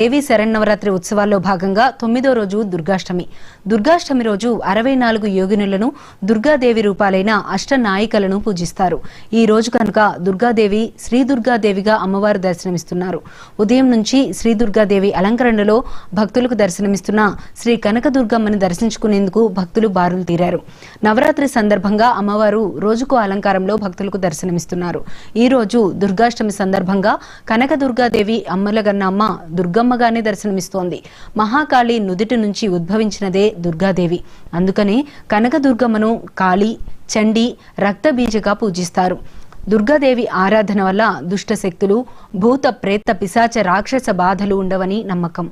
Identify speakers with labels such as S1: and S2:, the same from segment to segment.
S1: దేవి శరన్నవరాత్రి ఉత్సవాల్లో భాగంగా 9వ రోజు దుర్గాష్టమి. దుర్గాష్టమి రోజు 64 యోగినులను దుర్గాదేవి రూపాలైన అష్టనాయికలను పూజిస్తారు. ఈ రోజు కనుక దుర్గాదేవి శ్రీ దుర్గాదేవిగా అమ్మవారు దర్శనమిస్తున్నారు. ఉదయం నుంచి శ్రీ దుర్గాదేవి అలంకరణలో భక్తులకు దర్శనమిస్తున్న శ్రీ కనకదుర్గమ్మని దర్శించుకునేందుకు భక్తులు బారులు తీరారు. నవరాత్రి సందర్భంగా అమ్మవారు రోజుకో అలంకారంలో భక్తులకు దర్శనమిస్తున్నారు. ఈ రోజు దుర్గాష్టమి సందర్భంగా కనకదుర్గాదేవి అమ్మలగన్నమ్మ దుర్గమ్మగానే దర్శనమిస్తోంది. మహాకాళి నుదిటి నుంచి ఉద్భవించినదే దుర్గాదేవి. అందుకనే కనకదుర్గమ్మను కాళీ, చండీ, రక్తబీజగా పూజిస్తారు. దుర్గాదేవి ఆరాధన వల్ల దుష్ట శక్తులు, భూత ప్రేత పిశాచ రాక్షస బాధలు ఉండవని నమ్మకం.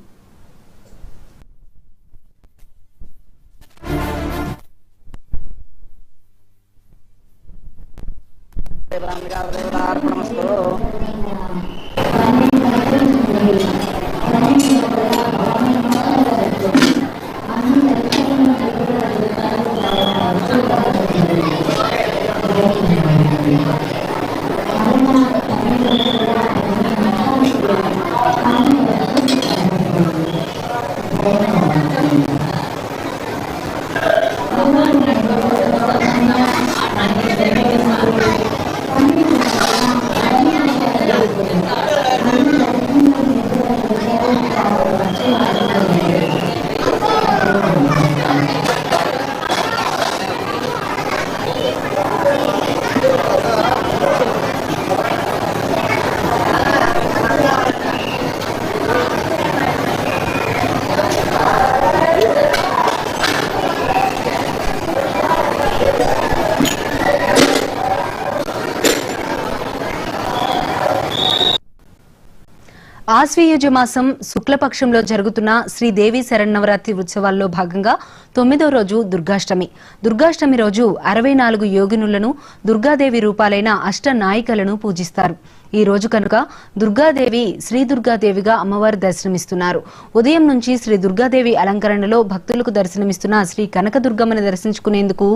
S1: ఆశ్వయుజ మాసం శుక్లపక్షంలో జరుగుతున్న శ్రీదేవి శరన్నవరాత్రి ఉత్సవాల్లో భాగంగా 9వ రోజు దుర్గాష్టమి. దుర్గాష్టమి రోజు 64 యోగినులను దుర్గాదేవి రూపాలైన అష్టనాయికలను పూజిస్తారు. ఈ రోజు కనుక దుర్గాదేవి శ్రీ దుర్గాదేవిగా అమ్మవారు దర్శనమిస్తున్నారు. ఉదయం నుంచి శ్రీ దుర్గాదేవి అలంకరణలో భక్తులకు దర్శనమిస్తున్న శ్రీ కనకదుర్గమ్మని దర్శించుకునేందుకు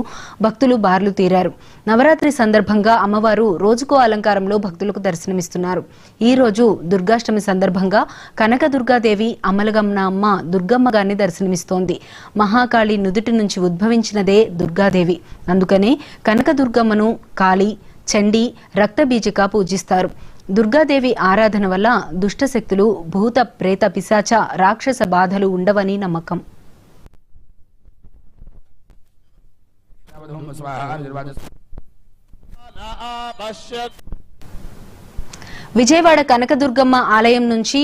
S1: భక్తులు బార్లు తీరారు. నవరాత్రి సందర్భంగా అమ్మవారు రోజుకో అలంకారంలో భక్తులకు దర్శనమిస్తున్నారు. ఈ రోజు దుర్గాష్టమి సందర్భంగా కనకదుర్గాదేవి అమలగమ్మ దుర్గమ్మగాన్ని దర్శనమిస్తోంది. మహాకాళి నుదుటి నుంచి ఉద్భవించినదే దుర్గాదేవి. అందుకనే కనకదుర్గమ్మను కాళీ, చండీ, రక్తబీజగా పూజిస్తారు. దుర్గాదేవి ఆరాధన వల్ల దుష్టశక్తులు, భూత ప్రేత పిశాచ రాక్షస బాధలు ఉండవని నమ్మకం. విజయవాడ కనకదుర్గమ్మ ఆలయం నుంచి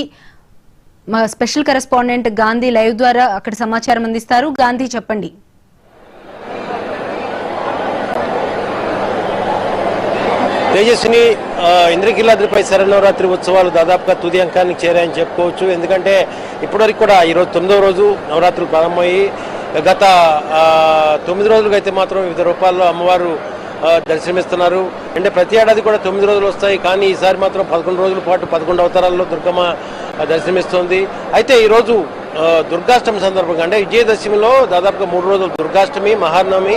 S1: మా స్పెషల్ కరెస్పాండెంట్ గాంధీ లైవ్ ద్వారా అక్కడ సమాచారం అందిస్తారు. గాంధీ, చెప్పండి.
S2: తేజస్విని, ఇంద్రకీలాద్రిపై శరన్నవరాత్రి ఉత్సవాలు దాదాపుగా తుది అంకానికి చేరాయని చెప్పుకోవచ్చు. ఎందుకంటే ఇప్పటివరకు కూడా ఈరోజు 9వ రోజు నవరాత్రులు ప్రారంభమయ్యి గత 9 రోజులుగా అయితే మాత్రం వివిధ రూపాల్లో అమ్మవారు దర్శనమిస్తున్నారు. అంటే ప్రతి ఏడాది కూడా 9 రోజులు వస్తాయి, కానీ ఈసారి మాత్రం 11 రోజుల పాటు 11 అవతారాల్లో దుర్గమ్మ దర్శనమిస్తోంది. అయితే ఈరోజు దుర్గాష్టమి సందర్భంగా అంటే విజయదశమిలో దాదాపుగా 3 రోజులు దుర్గాష్టమి, మహానవమి,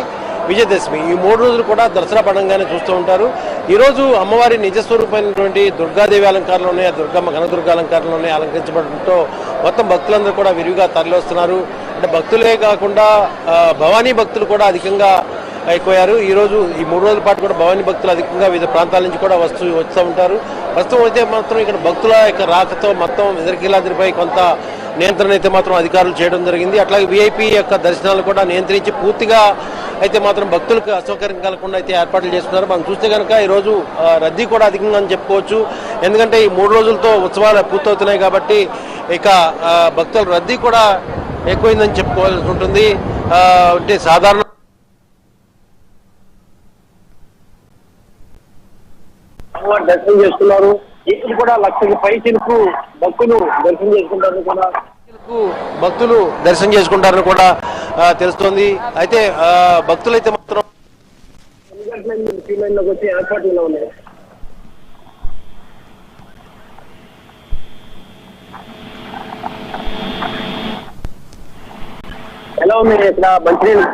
S2: విజయదశమి ఈ 3 రోజులు కూడా దసరా పండుగగానే చూస్తూ ఉంటారు. ఈరోజు అమ్మవారి నిజస్వరూపమైనటువంటి దుర్గాదేవి అలంకారంలోనే, దుర్గమ్మ కనదుర్గ అలంకారంలోనే అలంకరించబడటంతో మొత్తం భక్తులందరూ కూడా విరివిగా తరలివస్తున్నారు. అంటే భక్తులే కాకుండా భవానీ భక్తులు కూడా అధికంగా ఎక్కువయ్యారు. ఈరోజు ఈ 3 రోజుల పాటు కూడా భవానీ భక్తులు అధికంగా వివిధ ప్రాంతాల నుంచి కూడా వస్తూ ఉంటారు. ప్రస్తుతం అయితే మాత్రం ఇక్కడ భక్తుల యొక్క రాకతో మొత్తం ఇంద్రకీలాద్రిపై కొంత నియంత్రణ అయితే మాత్రం అధికారులు చేయడం జరిగింది. అట్లాగే విఐపి యొక్క దర్శనాలు కూడా నియంత్రించి పూర్తిగా అయితే మాత్రం భక్తులకు అసౌకర్యం కలగకుండా అయితే ఏర్పాట్లు చేస్తున్నారు. మనం చూస్తే కనుక ఈరోజు రద్దీ కూడా అధికంగా అని చెప్పుకోవచ్చు. ఎందుకంటే ఈ 3 రోజులతో ఉత్సవాలు పూర్తవుతున్నాయి కాబట్టి ఇక భక్తుల రద్దీ కూడా ఎక్కువైందని చెప్పుకోవాల్సి ఉంటుంది. అంటే సాధారణ దర్శనం చేస్తున్నారు. ఇప్పుడు కూడా 1,00,000 పైచిలకు భక్తులు దర్శనం చేసుకుంటారని కూడా తెలుస్తోంది. అయితే భక్తులైతే మాత్రం వచ్చి ఏర్పాట్లు ఉన్నాయి. ఎలా ఉంది ఇక్కడ మంచినీళ్ళు?